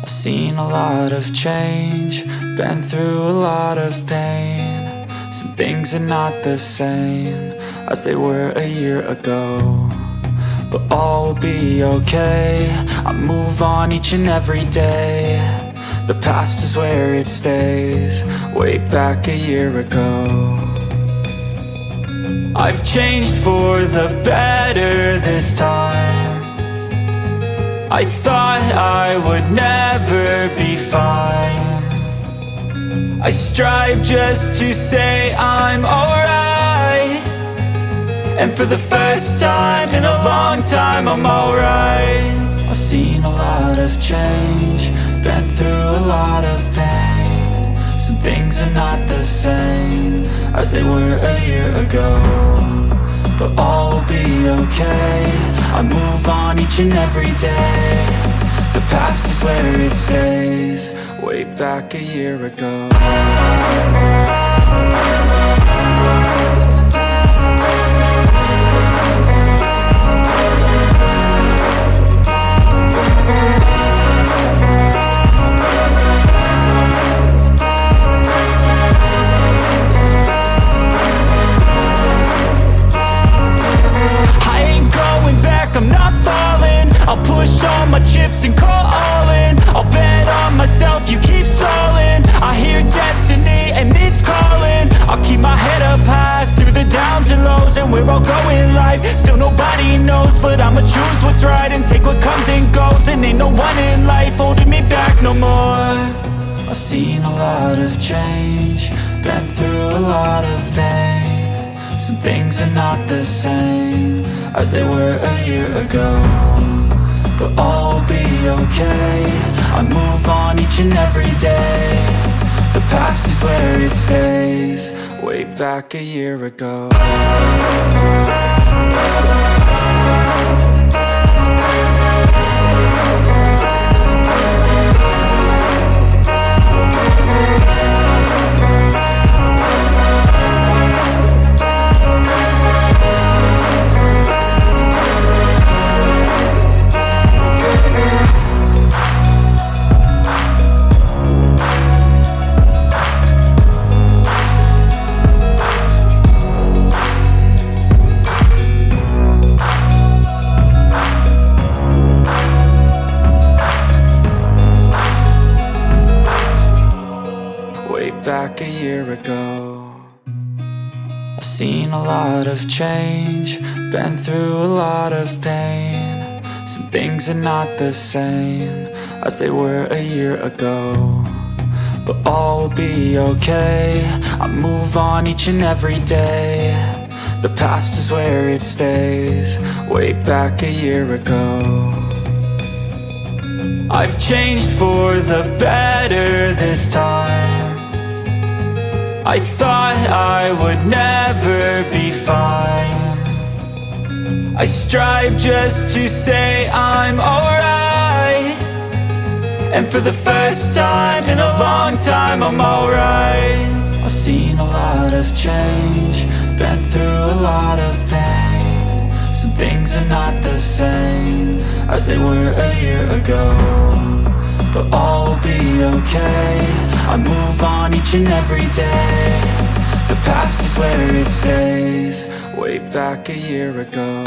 I've seen a lot of change, been through a lot of pain. Some things are not the same as they were a year ago, but all will be okay. I move on each and every day. The past is where it stays, way back a year ago. I've changed for the better this time. I thought I would never be fine. I strive just to say I'm alright, and for the first time in a long time I'm alright. I've seen a lot of change, been through a lot of pain. Some things are not the same as they were a year ago, but all will be okay. I move on each and every day. The past is where it stays, way back a year ago. I'm not falling, I'll push all my chips and call all in. I'll bet on myself, you keep stalling. I hear destiny and it's calling. I'll keep my head up high through the downs and lows, and we're all going live. Still nobody knows, but I'ma choose what's right and take what comes and goes. And ain't no one in life holding me back no more. I've seen a lot of change, been through a lot of pain. Some things are not the same as they were a year ago, but all will be okay. I move on each and every day. The past is where it stays, way back a year ago. Back a year ago. I've seen a lot of change, been through a lot of pain. Some things are not the same as they were a year ago, but all will be okay. I move on each and every day. The past is where it stays, way back a year ago. I've changed for the better this time. I thought I would never be fine. I strive just to say I'm alright, and for the first time in a long time I'm alright. I've seen a lot of change, been through a lot of pain. Some things are not the same as they were a year ago, but all will be okay. I move on each and every day. The past is where it stays, way back a year ago.